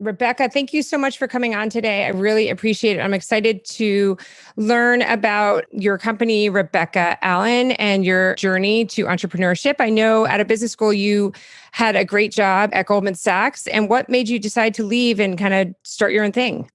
Rebecca, thank you so much for coming on today. I really appreciate it. I'm excited to learn about your company, Rebecca Allen, and your journey to entrepreneurship. I know at a business school, you had a great job at Goldman Sachs. And what made you decide to leave and kind of start your own thing?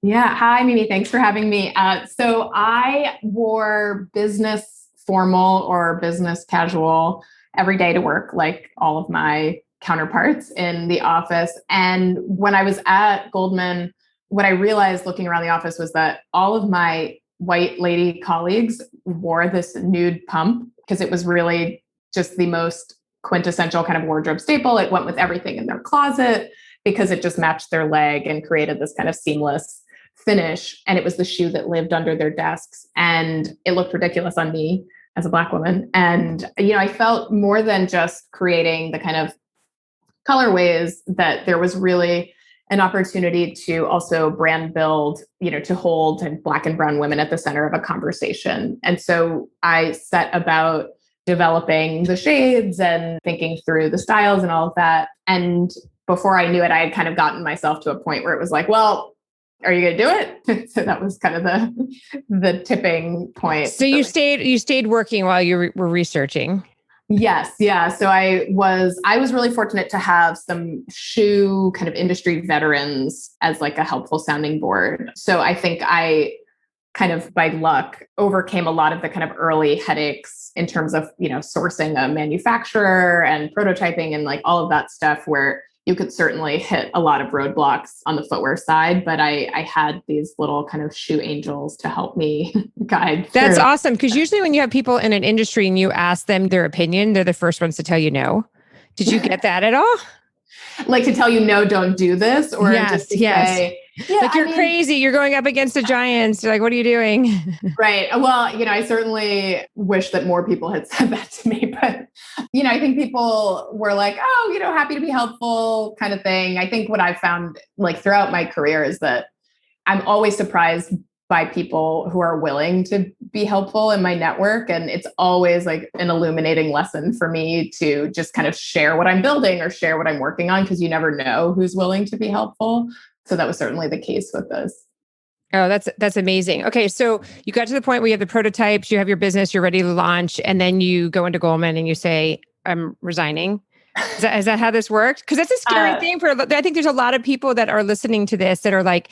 Yeah. Hi, Mimi. Thanks for having me. So I wore business formal or business casual every day to work, like all of my counterparts in the office. And when I was at Goldman, what I realized looking around the office was that all of my white lady colleagues wore this nude pump because it was really just the most quintessential kind of wardrobe staple. It went with everything in their closet because it just matched their leg and created this kind of seamless finish. And it was the shoe that lived under their desks. And it looked ridiculous on me as a Black woman. And, I felt more than just creating the kind of colorways that there was really an opportunity to also brand build, to hold Black and brown women at the center of a conversation. And so I set about developing the shades and thinking through the styles and all of that. And before I knew it, I had kind of gotten myself to a point where it was like, well, are you going to do it? So that was kind of the tipping point. So you stayed working while you were researching. Yes. Yeah. So I was really fortunate to have some shoe kind of industry veterans as like a helpful sounding board. So I think I kind of by luck overcame a lot of the kind of early headaches in terms of, sourcing a manufacturer and prototyping and like all of that stuff where you could certainly hit a lot of roadblocks on the footwear side, but I had these little kind of shoe angels to help me guide. That's awesome. Because usually when you have people in an industry and you ask them their opinion, they're the first ones to tell you no. Did you get that at all? Like to tell you, no, don't do this, or just to say, yeah, like you're crazy. You're going up against the giants. You're like, what are you doing? Right. Well, I certainly wish that more people had said that to me, but, I think people were like, oh, happy to be helpful kind of thing. I think what I've found like throughout my career is that I'm always surprised by people who are willing to be helpful in my network. And it's always like an illuminating lesson for me to just kind of share what I'm building or share what I'm working on, because you never know who's willing to be helpful. So that was certainly the case with this. Oh, that's amazing. Okay. So you got to the point where you have the prototypes, you have your business, you're ready to launch, and then you go into Goldman and you say, I'm resigning. Is that how this worked? Because that's a scary thing I think there's a lot of people that are listening to this that are like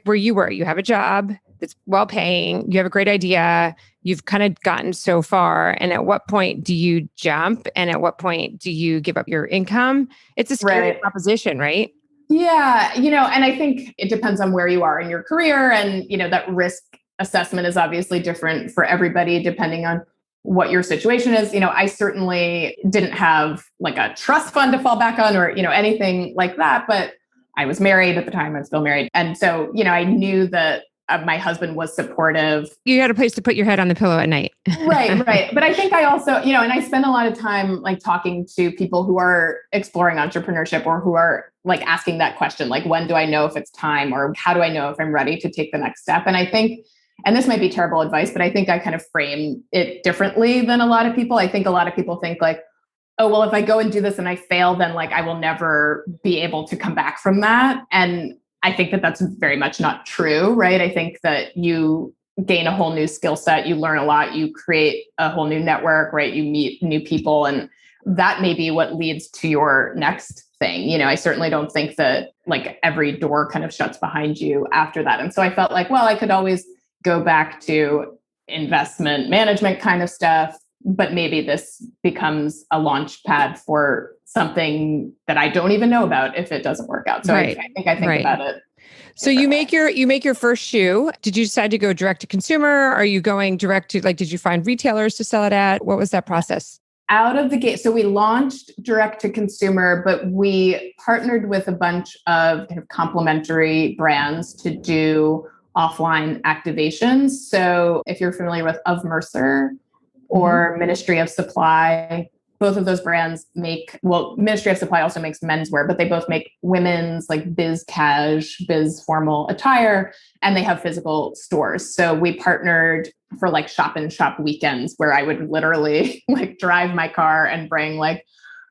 where you were, you have a job that's well paying, you have a great idea, you've kind of gotten so far. And at what point do you jump? And at what point do you give up your income? It's a scary proposition, right? Yeah. And I think it depends on where you are in your career. And, that risk assessment is obviously different for everybody, depending on what your situation is. I certainly didn't have like a trust fund to fall back on or, anything like that, but I was married at the time. I'm still married. And so, I knew that my husband was supportive. You had a place to put your head on the pillow at night. Right. But I think I also, and I spend a lot of time like talking to people who are exploring entrepreneurship or who are like asking that question, like, when do I know if it's time, or how do I know if I'm ready to take the next step? And I think, and this might be terrible advice, but I think I kind of frame it differently than a lot of people. I think a lot of people think like, oh, well, if I go and do this and I fail, then like I will never be able to come back from that. And I think that that's very much not true, right? I think that you gain a whole new skill set, you learn a lot, you create a whole new network, right? You meet new people, and that may be what leads to your next thing. I certainly don't think that like every door kind of shuts behind you after that. And so I felt like, well, I could always go back to investment management kind of stuff, but maybe this becomes a launch pad for something that I don't even know about if it doesn't work out. So I think about it. So you make your first shoe. Did you decide to go direct to consumer? Are you going direct to did you find retailers to sell it at? What was that process? Out of the gate. So we launched direct to consumer, but we partnered with a bunch of kind of complementary brands to do offline activations. So if you're familiar with Of Mercer or Ministry of Supply, both of those brands Ministry of Supply also makes menswear, but they both make women's like biz cash, biz formal attire, and they have physical stores. So we partnered for like shop and shop weekends where I would literally like drive my car and bring like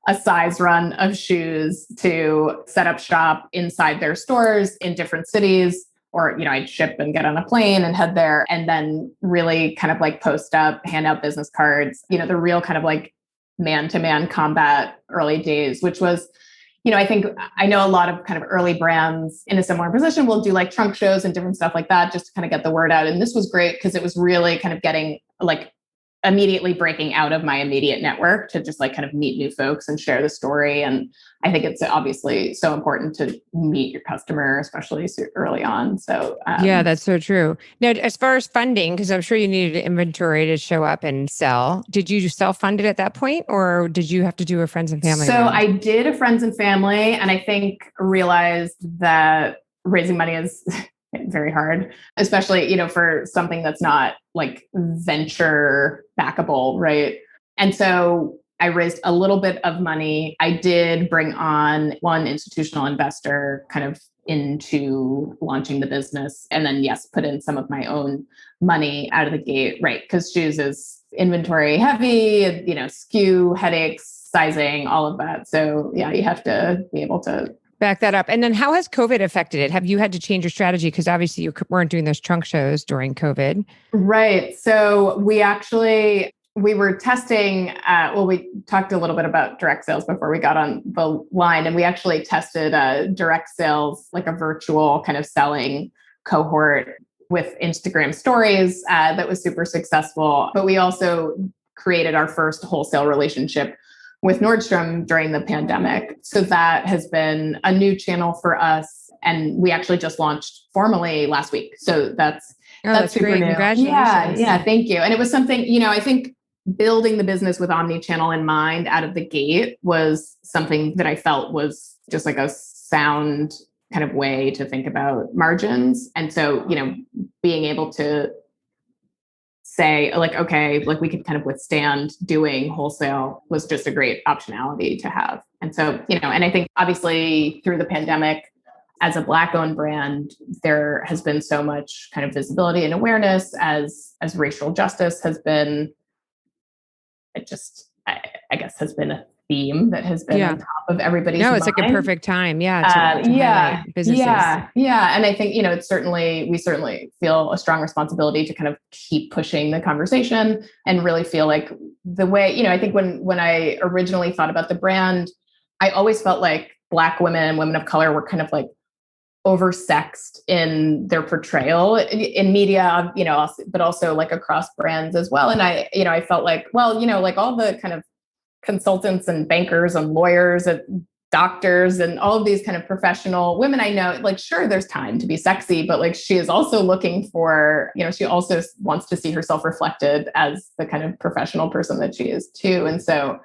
a size run of shoes to set up shop inside their stores in different cities. Or, I'd ship and get on a plane and head there and then really kind of like post up, hand out business cards, the real kind of like man-to-man combat early days, which was, I know a lot of kind of early brands in a similar position will do like trunk shows and different stuff like that just to kind of get the word out. And this was great because it was really kind of getting like immediately breaking out of my immediate network to just like kind of meet new folks and share the story. And I think it's obviously so important to meet your customer, especially so early on. So yeah, that's so true. Now, as far as funding, because I'm sure you needed inventory to show up and sell, did you self-fund it at that point, or did you have to do a friends and family? So round? I did a friends and family, and I think realized that raising money is very hard, especially, for something that's not like venture backable, right? And so I raised a little bit of money. I did bring on one institutional investor kind of into launching the business. And then, yes, put in some of my own money out of the gate, right? Because shoes is inventory heavy, SKU, headaches, sizing, all of that. So yeah, you have to be able to back that up. And then how has COVID affected it? Have you had to change your strategy? Because obviously you weren't doing those trunk shows during COVID. Right. So we were testing, we talked a little bit about direct sales before we got on the line, and we actually tested direct sales, like a virtual kind of selling cohort with Instagram stories that was super successful. But we also created our first wholesale relationship with Nordstrom during the pandemic. So that has been a new channel for us. And we actually just launched formally last week. So that's super great. new. Congratulations. Yeah, thank you. And it was something, I think building the business with omni-channel in mind out of the gate was something that I felt was just like a sound kind of way to think about margins. And so, being able to say like, okay, like we could kind of withstand doing wholesale was just a great optionality to have. And so, and I think obviously through the pandemic, as a Black owned brand, there has been so much kind of visibility and awareness as racial justice has been, I guess has been a theme that has been on top of everybody's mind. It's like a perfect time. Yeah. To highlight businesses. Yeah. And I think, we certainly feel a strong responsibility to kind of keep pushing the conversation and really feel like the way, I think when I originally thought about the brand, I always felt like Black women and women of color were kind of like oversexed in their portrayal in media, but also like across brands as well. And I felt like, well, like all the kind of consultants and bankers and lawyers and doctors and all of these kind of professional women I know, like, sure, there's time to be sexy, but like, she is also looking for, she also wants to see herself reflected as the kind of professional person that she is too. And so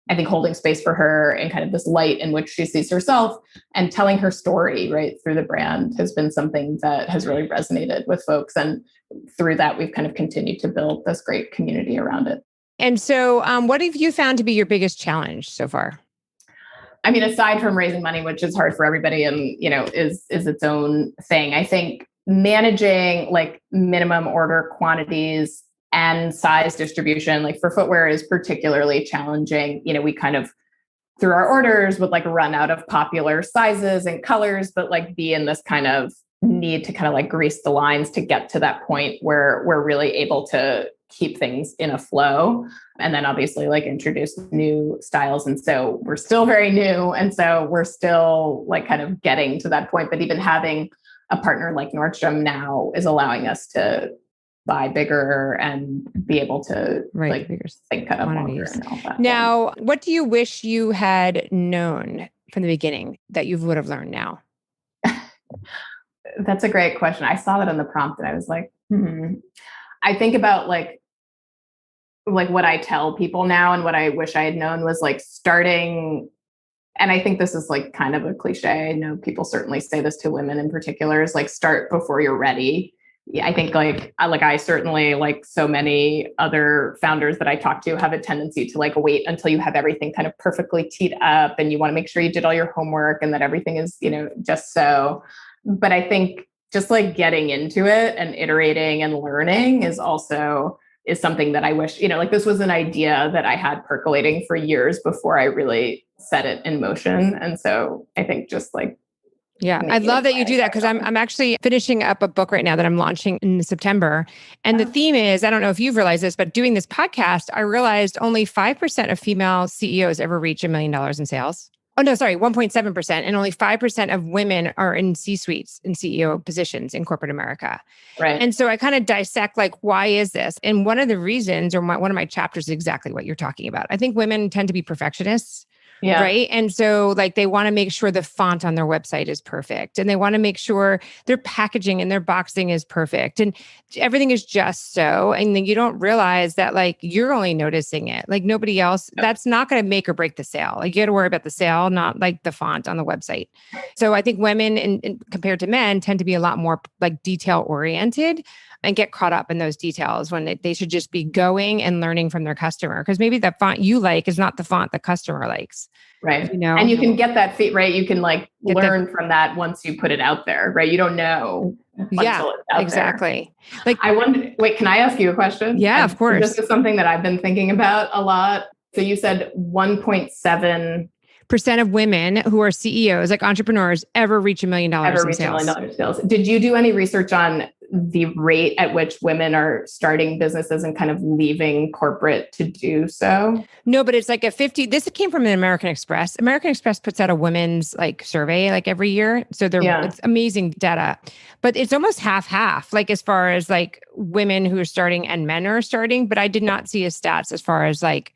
I think holding space for her and kind of this light in which she sees herself and telling her story right through the brand has been something that has really resonated with folks. And through that, we've kind of continued to build this great community around it. And so what have you found to be your biggest challenge so far? I mean, aside from raising money, which is hard for everybody and, is its own thing, I think managing like minimum order quantities and size distribution, like for footwear, is particularly challenging. We kind of, through our orders, would like run out of popular sizes and colors, but like be in this kind of need to kind of like grease the lines to get to that point where we're really able to keep things in a flow. And then obviously like introduce new styles. And so we're still very new. And so we're still like kind of getting to that point. But even having a partner like Nordstrom now is allowing us to buy bigger and be able to like think kind of longer and all that. Now, what do you wish you had known from the beginning that you would have learned now? That's a great question. I saw that in the prompt and I was like, I think about like what I tell people now and what I wish I had known was like starting. And I think this is like kind of a cliche. I know people certainly say this to women in particular, is like start before you're ready. Yeah, I think like I certainly, like so many other founders that I talk to, have a tendency to like wait until you have everything kind of perfectly teed up and you want to make sure you did all your homework and that everything is, just so. But I think just like getting into it and iterating and learning is also is something that I wish, like this was an idea that I had percolating for years before I really set it in motion. And so I think just like, yeah, I love that you do that because I'm actually finishing up a book right now that I'm launching in September. And the theme is, I don't know if you've realized this, but doing this podcast, I realized only 5% of female CEOs ever reach $1 million in sales. Oh, no, sorry, 1.7%. And only 5% of women are in C-suites and CEO positions in corporate America. Right. And so I kind of dissect, like, why is this? And one of the reasons, or one of my chapters is exactly what you're talking about. I think women tend to be perfectionists. Yeah. Right. And so like they want to make sure the font on their website is perfect, and they want to make sure their packaging and their boxing is perfect, and everything is just so. And then you don't realize that like you're only noticing it, like nobody else. That's not going to make or break the sale. Like you got to worry about the sale, not like the font on the website. So I think women compared to men tend to be a lot more like detail oriented and get caught up in those details when they should just be going and learning from their customer. Because maybe the font you like is not the font the customer likes. Right. And you can get that feed, right? You can like learn from that once you put it out there, right? You don't know until it's out exactly. there. Like I wonder, wait, can I ask you a question? Yeah, of course. This is something that I've been thinking about a lot. So you said 1.7% of women who are CEOs, like entrepreneurs, ever reach $1 million in sales. Did you do any research on the rate at which women are starting businesses and kind of leaving corporate to do so? No, but it's like a 50. This came from an American Express. American Express puts out a women's like survey like every year. So it's amazing data, but it's almost half, like as far as like women who are starting and men are starting. But I did not see a stats as far as like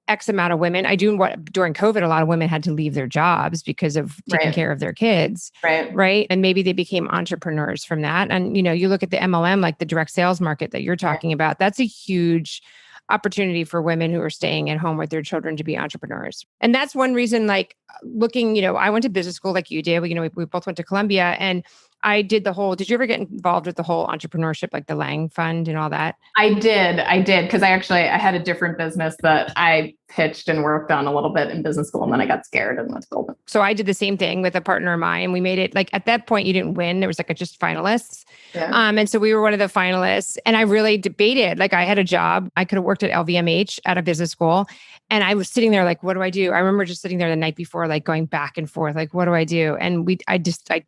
X amount of women. During COVID, a lot of women had to leave their jobs because of taking care of their kids. Right. And maybe they became entrepreneurs from that. And, you look at the MLM, like the direct sales market that you're talking about, that's a huge opportunity for women who are staying at home with their children to be entrepreneurs. And that's one reason, like looking, I went to business school like you did. We both went to Columbia, and I did did you ever get involved with the whole entrepreneurship, like the Lang Fund and all that? I did. Because I had a different business that I pitched and worked on a little bit in business school, and then I got scared and let's build it. So I did the same thing with a partner of mine, and we made it like at that point you didn't win. There was like just finalists. Yeah. And so we were one of the finalists, and I really debated. Like I had a job. I could have worked at LVMH at a business school. And I was sitting there like, what do I do? I remember just sitting there the night before, like going back and forth, like, what do I do? And I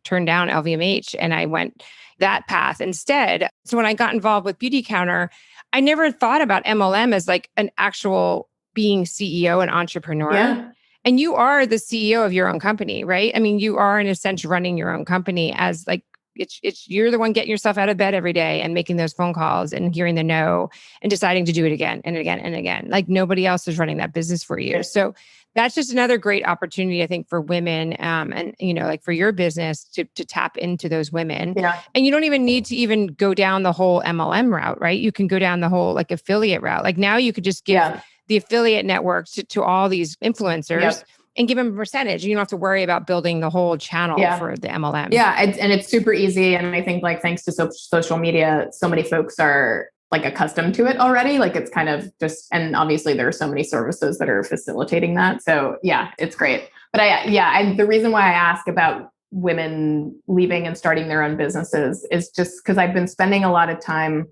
turned down LVMH and I went that path instead. So when I got involved with Beauty Counter, I never thought about MLM as like an actual being CEO and entrepreneur. Yeah. And you are the CEO of your own company, right? I mean, you are in a sense running your own company as like, it's you're the one getting yourself out of bed every day and making those phone calls and hearing the no and deciding to do it again and again and again. Like nobody else is running that business for you. So that's just another great opportunity, I think, for women, and like for your business to tap into those women. Yeah. And you don't even need to even go down the whole MLM route, right? You can go down the whole like affiliate route. Like now you could just give the affiliate network to all these influencers. And give them a percentage. You don't have to worry about building the whole channel for the MLM. Yeah. And it's super easy. And I think like, thanks to social media, so many folks are like accustomed to it already. Like it's kind of just, and obviously there are so many services that are facilitating that. So yeah, it's great. But the reason why I ask about women leaving and starting their own businesses is just because I've been spending a lot of time.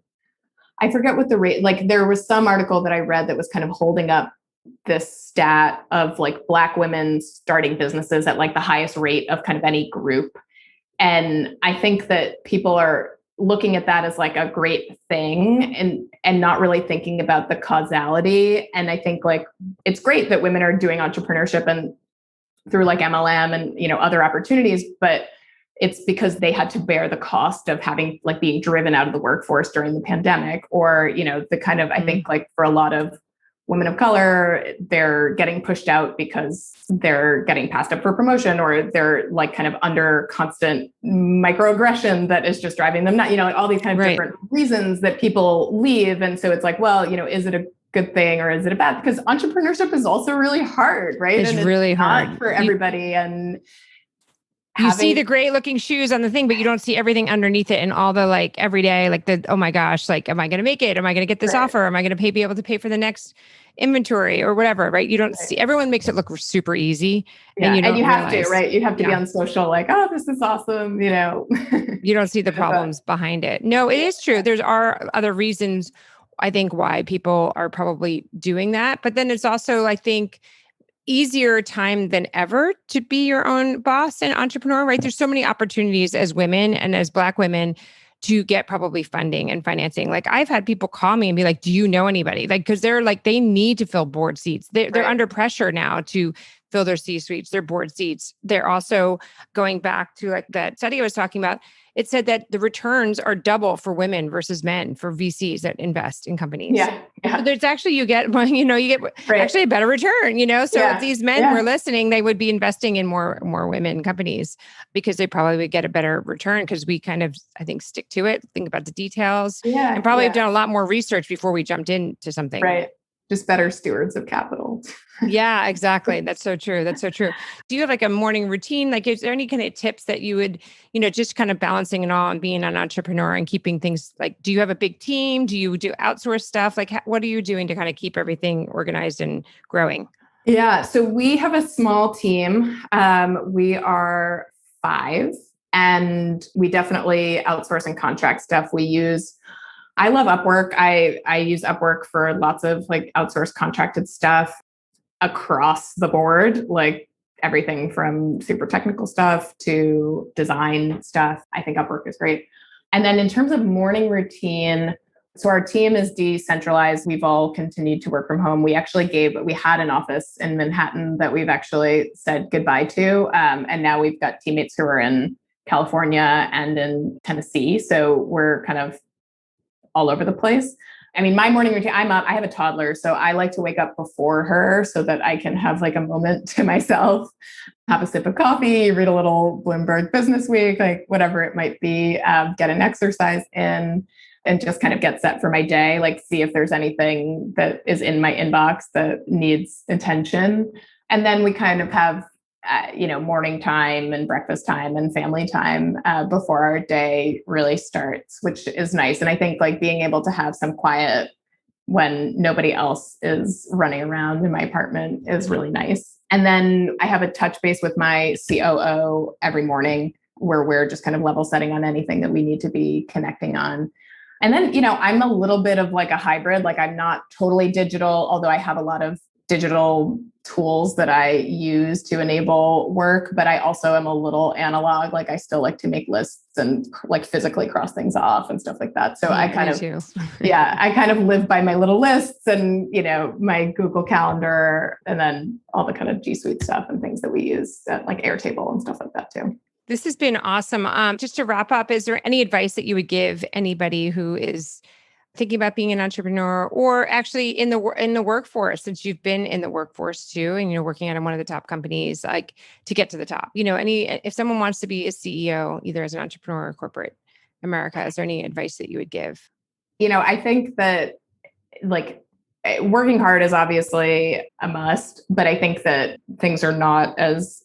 I forget what the rate, like there was some article that I read that was kind of holding up this stat of like Black women starting businesses at like the highest rate of kind of any group. And I think that people are looking at that as like a great thing and not really thinking about the causality. And I think like, it's great that women are doing entrepreneurship and through like MLM and, other opportunities, but it's because they had to bear the cost of having like being driven out of the workforce during the pandemic, or, the kind of, I think like for a lot of women of color, they're getting pushed out because they're getting passed up for promotion, or they're like kind of under constant microaggression that is just driving them nuts, all these kind of different reasons that people leave. And so it's like, well, is it a good thing or is it a bad? Because entrepreneurship is also really hard, right? It's really hard for everybody. And you see the great looking shoes on the thing, but you don't see everything underneath it and all the like every day, like oh my gosh, like, am I going to make it? Am I going to get this offer? Am I going to be able to pay for the next inventory or whatever, right? You don't see, everyone makes it look super easy. Yeah. And you have to, right? You have to be on social, like, oh, this is awesome. You don't see the problems behind it. No, it is true. There are other reasons I think, why people are probably doing that. But then it's also, I think, easier time than ever to be your own boss and entrepreneur, right? There's so many opportunities as women and as Black women to get probably funding and financing. Like, I've had people call me and be like, do you know anybody? Like, because they're like, they need to fill board seats. They're under pressure now to fill their C-suites, their board seats. They're also going back to like that study I was talking about. It said that the returns are double for women versus men for VCs that invest in companies. Yeah. So there's actually, you get actually a better return, So if these men were listening, they would be investing in more women companies, because they probably would get a better return, because we kind of, I think, stick to it, think about the details, and probably have done a lot more research before we jumped into something. Right. Just better stewards of capital. Yeah, exactly. That's so true. That's so true. Do you have like a morning routine? Like, is there any kind of tips that you would, just kind of balancing it all and being an entrepreneur and keeping things like, do you have a big team? Do you do outsource stuff? Like, what are you doing to kind of keep everything organized and growing? Yeah. So we have a small team. We are 5, and we definitely outsource and contract stuff. I love Upwork. I use Upwork for lots of like outsourced contracted stuff across the board, like everything from super technical stuff to design stuff. I think Upwork is great. And then in terms of morning routine, so our team is decentralized. We've all continued to work from home. We had an office in Manhattan that we've actually said goodbye to. And now we've got teammates who are in California and in Tennessee. So we're kind of all over the place. I mean, my morning routine, I have a toddler, so I like to wake up before her so that I can have like a moment to myself, have a sip of coffee, read a little Bloomberg Business Week, like whatever it might be, get an exercise in, and just kind of get set for my day, like see if there's anything that is in my inbox that needs attention. And then we kind of have morning time and breakfast time and family time before our day really starts, which is nice. And I think like being able to have some quiet when nobody else is running around in my apartment is really nice. And then I have a touch base with my COO every morning where we're just kind of level setting on anything that we need to be connecting on. And then, I'm a little bit of like a hybrid, like I'm not totally digital, although I have a lot of digital tools that I use to enable work, but I also am a little analog. Like I still like to make lists and like physically cross things off and stuff like that. So I kind of live by my little lists and, my Google Calendar, and then all the kind of G Suite stuff and things that we use like Airtable and stuff like that too. This has been awesome. Just to wrap up, is there any advice that you would give anybody who is thinking about being an entrepreneur, or actually in the workforce, since you've been in the workforce too, and working at one of the top companies, like to get to the top? If someone wants to be a CEO, either as an entrepreneur or corporate America, is there any advice that you would give? I think that like working hard is obviously a must, but I think that things are not as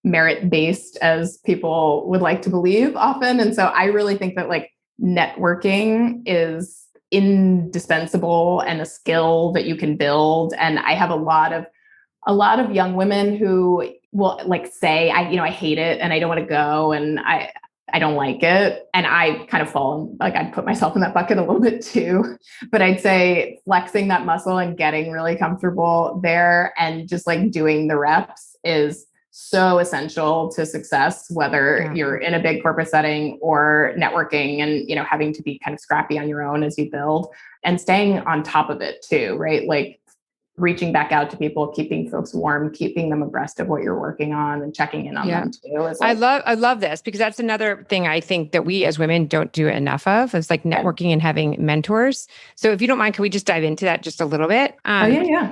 merit-based as people would like to believe often. And so I really think that like networking is indispensable and a skill that you can build. And I have a lot of young women who will like say, I hate it and I don't want to go and I don't like it. And I kind of fall, like I'd put myself in that bucket a little bit too, but I'd say flexing that muscle and getting really comfortable there and just like doing the reps is so essential to success, whether you're in a big corporate setting or networking and, having to be kind of scrappy on your own as you build, and staying on top of it too, right? Like reaching back out to people, keeping folks warm, keeping them abreast of what you're working on and checking in on them too. I love this, because that's another thing I think that we as women don't do enough of. It's like networking and having mentors. So if you don't mind, can we just dive into that just a little bit?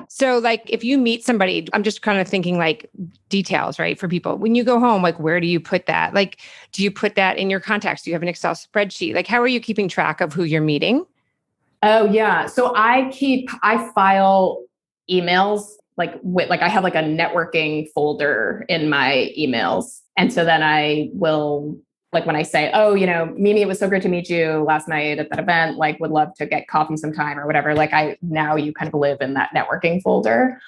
So like if you meet somebody, I'm just kind of thinking like details, right? For people, when you go home, like where do you put that? Like, do you put that in your contacts? Do you have an Excel spreadsheet? Like, how are you keeping track of who you're meeting? Oh yeah. So I file emails like I have like a networking folder in my emails. And so then I will, like when I say, oh, Mimi, it was so great to meet you last night at that event, like would love to get coffee sometime or whatever. Like you kind of live in that networking folder.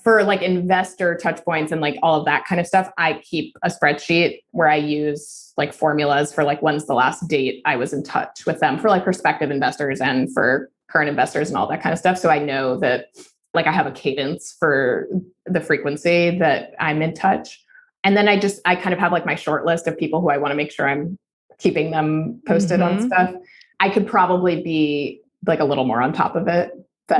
For like investor touch points and like all of that kind of stuff, I keep a spreadsheet where I use like formulas for like when's the last date I was in touch with them for like prospective investors and for current investors and all that kind of stuff. So I know that like I have a cadence for the frequency that I'm in touch. And then I kind of have like my short list of people who I want to make sure I'm keeping them posted on stuff. I could probably be like a little more on top of it.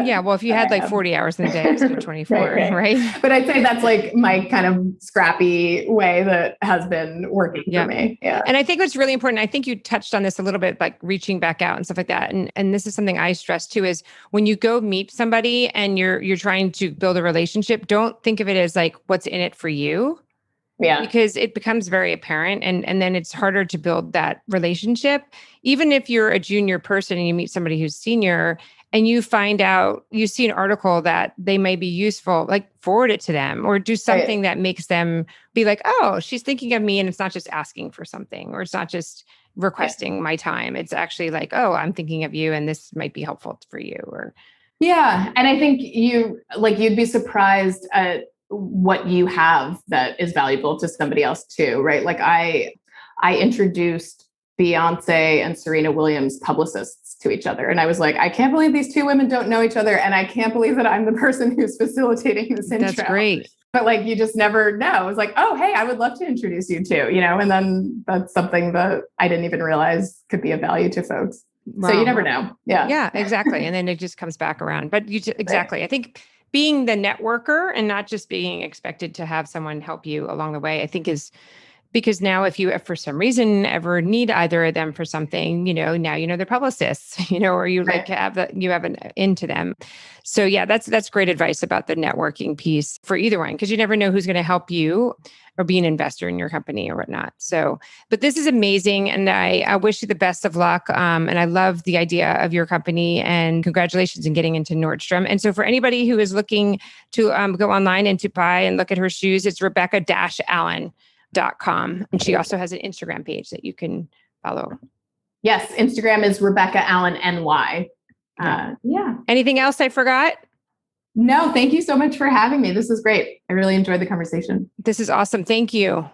Yeah. Well, if you had like 40 hours in a day instead of 24, right? But I'd say that's like my kind of scrappy way that has been working for me. Yeah. And I think what's really important, I think you touched on this a little bit, like reaching back out and stuff like that. And this is something I stress too, is when you go meet somebody and you're trying to build a relationship, don't think of it as like what's in it for you. Yeah. Because it becomes very apparent and then it's harder to build that relationship. Even if you're a junior person and you meet somebody who's senior and you find out, you see an article that they may be useful, like forward it to them or do something that makes them be like, oh, she's thinking of me. And it's not just asking for something or it's not just requesting my time. It's actually like, oh, I'm thinking of you and this might be helpful for you. Or yeah. And I think you'd be surprised at what you have that is valuable to somebody else too, right? Like I introduced Beyonce and Serena Williams publicists to each other. And I was like, I can't believe these two women don't know each other. And I can't believe that I'm the person who's facilitating this intro. That's great. But like, you just never know. It's like, oh, hey, I would love to introduce you to, and then that's something that I didn't even realize could be of value to folks. Wow. So you never know. Yeah. Yeah, exactly. And then it just comes back around. But exactly. I think being the networker and not just being expected to have someone help you along the way, I think is because now if you, for some reason, ever need either of them for something, now they're publicists, or you like you have an into them. So yeah, that's great advice about the networking piece for either one, because you never know who's going to help you or be an investor in your company or whatnot. So, but this is amazing. And I wish you the best of luck. And I love the idea of your company and congratulations on getting into Nordstrom. And so for anybody who is looking to go online and to buy and look at her shoes, it's Rebecca-Allen.com. And she also has an Instagram page that you can follow. Yes. Instagram is Rebecca Allen NY. Yeah. Anything else I forgot? No, thank you so much for having me. This is great. I really enjoyed the conversation. This is awesome. Thank you.